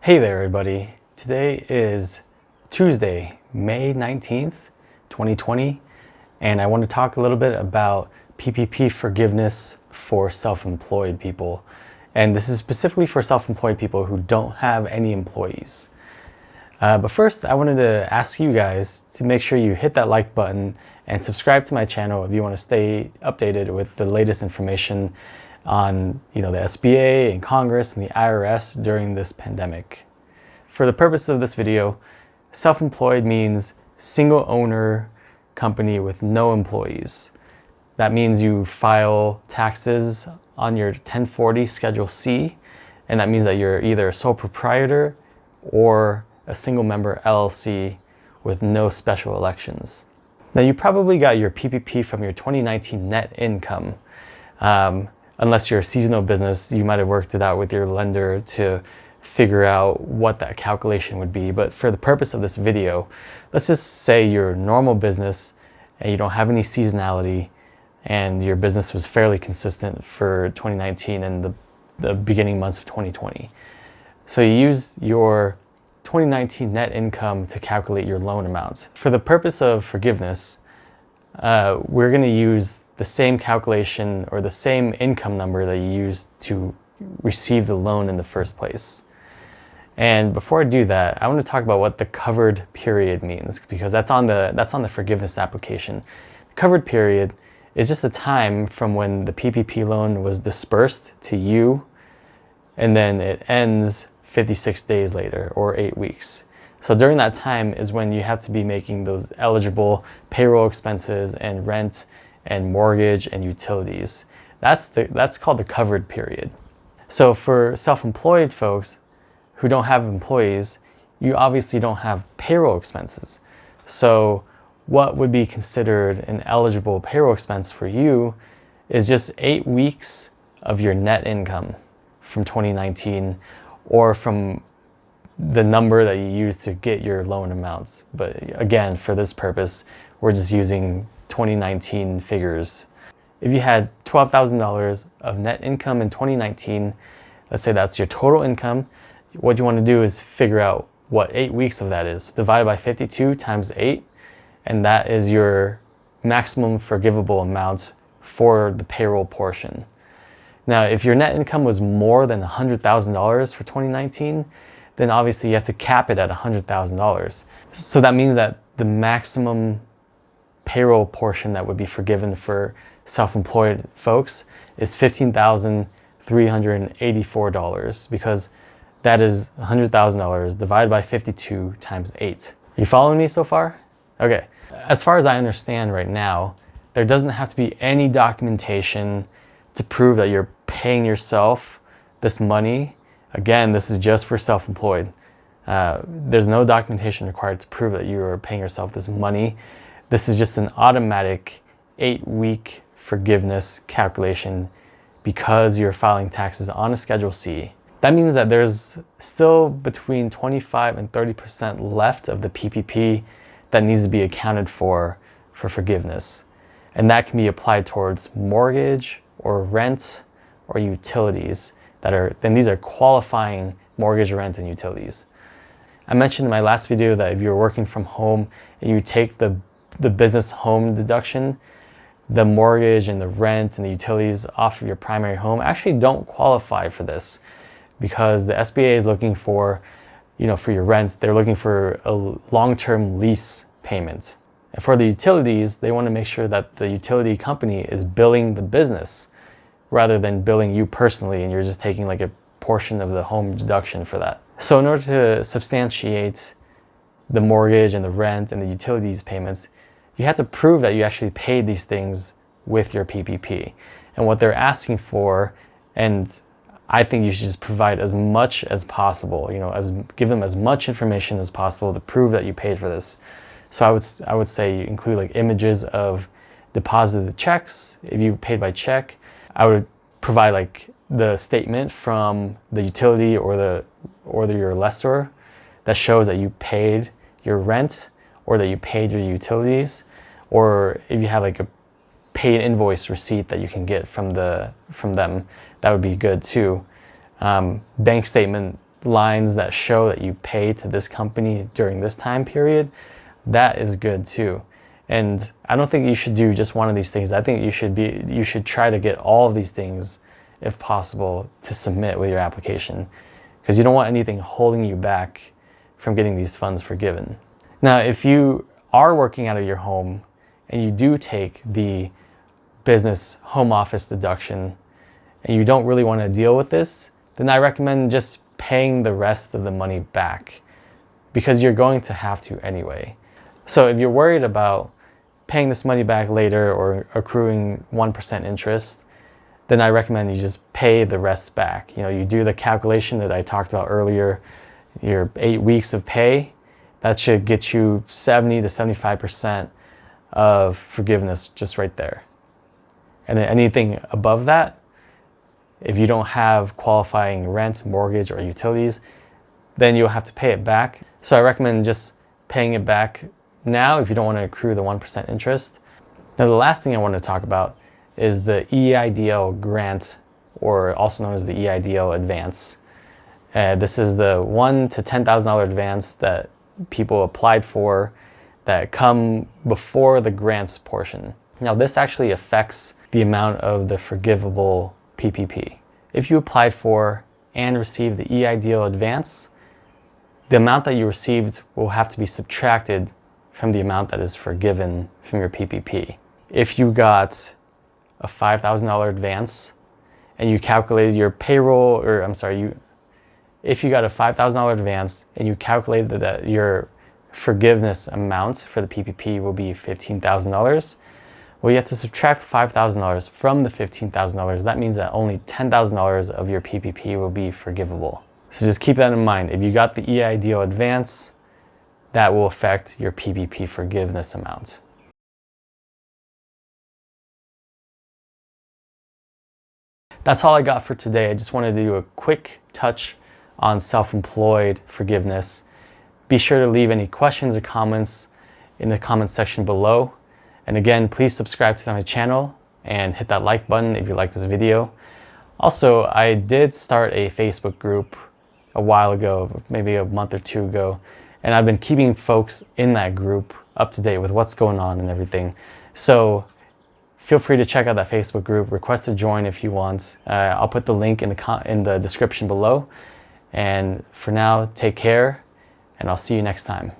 Hey there, everybody. Today is Tuesday, May 19th, 2020, and I want to talk a little bit about PPP forgiveness for self-employed people. And this is specifically for self-employed people who don't have any employees. But first, I wanted to ask you guys to make sure you hit that like button and subscribe to my channel if you want to stay updated with the latest information on the SBA and Congress and the IRS during this pandemic. For the purpose of this video, self-employed means single owner company with no employees. That means you file taxes on your 1040 Schedule C, and that means that you're either a sole proprietor or a single member LLC with no special elections. Now, you probably got your PPP from your 2019 net income. Unless you're a seasonal business, you might have worked it out with your lender to figure out what that calculation would be. But for the purpose of this video, let's just say you're a normal business and you don't have any seasonality and your business was fairly consistent for 2019 and the beginning months of 2020. So you use your 2019 net income to calculate your loan amounts. For the purpose of forgiveness, we're going to use the same calculation or the same income number that you used to receive the loan in the first place. And before I do that, I want to talk about what the covered period means, because that's on the forgiveness application. The covered period is just a time from when the PPP loan was dispersed to you, and then it ends 56 days later or 8 weeks. So during that time is when you have to be making those eligible payroll expenses and rent and mortgage and utilities. That's called the covered period. So for self-employed folks who don't have employees, you obviously don't have payroll expenses. So what would be considered an eligible payroll expense for you is just 8 weeks of your net income from 2019 or from the number that you use to get your loan amounts. But again, for this purpose, we're just using 2019 figures. If you had $12,000 of net income in 2019, let's say that's your total income, what you want to do is figure out what 8 weeks of that is. Divide by 52 times 8, and that is your maximum forgivable amount for the payroll portion. Now, if your net income was more than $100,000 for 2019, then obviously you have to cap it at $100,000. So that means that the maximum payroll portion that would be forgiven for self-employed folks is $15,384, because that is $100,000 divided by 52 times 8. You following me so far? Okay. As far as I understand right now, there doesn't have to be any documentation to prove that you're paying yourself this money. Again, this is just for self-employed. There's no documentation required to prove that you are paying yourself this money. This is just an automatic 8-week forgiveness calculation because you're filing taxes on a Schedule C. That means that there's still between 25 and 30% left of the PPP that needs to be accounted for forgiveness. And that can be applied towards mortgage or rent or utilities then these are qualifying mortgage, rent, and utilities. I mentioned in my last video that if you're working from home and you take the business home deduction, the mortgage and the rent and the utilities off of your primary home actually don't qualify for this, because the SBA is looking for, for your rent, they're looking for a long-term lease payment. And for the utilities, they want to make sure that the utility company is billing the business rather than billing you personally, and you're just taking like a portion of the home deduction for that. So in order to substantiate the mortgage and the rent and the utilities payments, you have to prove that you actually paid these things with your PPP. And what they're asking for, and I think you should just provide as much as possible, give them as much information as possible to prove that you paid for this. So I would say you include like images of deposited checks. If you paid by check, I would provide like the statement from the utility or your lessor that shows that you paid your rent or that you paid your utilities, or if you have like a paid invoice receipt that you can get from them, that would be good too. Bank statement lines that show that you pay to this company during this time period, that is good too. And I don't think you should do just one of these things. I think you should try to get all of these things if possible to submit with your application, because you don't want anything holding you back from getting these funds forgiven. Now, if you are working out of your home and you do take the business home office deduction and you don't really want to deal with this, then I recommend just paying the rest of the money back, because you're going to have to anyway. So if you're worried about paying this money back later or accruing 1% interest, then I recommend you just pay the rest back. You know, you do the calculation that I talked about earlier, your 8 weeks of pay, that should get you 70 to 75% of forgiveness just right there. And then anything above that, if you don't have qualifying rent, mortgage, or utilities, then you'll have to pay it back. So I recommend just paying it back now if you don't want to accrue the 1% interest. Now, the last thing I want to talk about is the EIDL grant, or also known as the EIDL advance. This is the $1,000 to $10,000 advance that people applied for that come before the grants portion. Now, this actually affects the amount of the forgivable PPP. If you applied for and received the EIDL advance, the amount that you received will have to be subtracted from the amount that is forgiven from your PPP. If you got a $5,000 advance and you calculated your payroll, or if you got a $5,000 advance and you calculated that your forgiveness amount for the PPP will be $15,000, well, you have to subtract $5,000 from the $15,000. That means that only $10,000 of your PPP will be forgivable. So just keep that in mind. If you got the EIDL advance, that will affect your PPP forgiveness amount. That's all I got for today. I just wanted to do a quick touch on self-employed forgiveness. Be sure to leave any questions or comments in the comments section below. And again, please subscribe to my channel and hit that like button if you like this video. Also, I did start a Facebook group a while ago, maybe a month or two ago, and I've been keeping folks in that group up to date with what's going on and everything. So feel free to check out that Facebook group, request to join if you want. I'll put the link in the description below. And for now, take care, and I'll see you next time.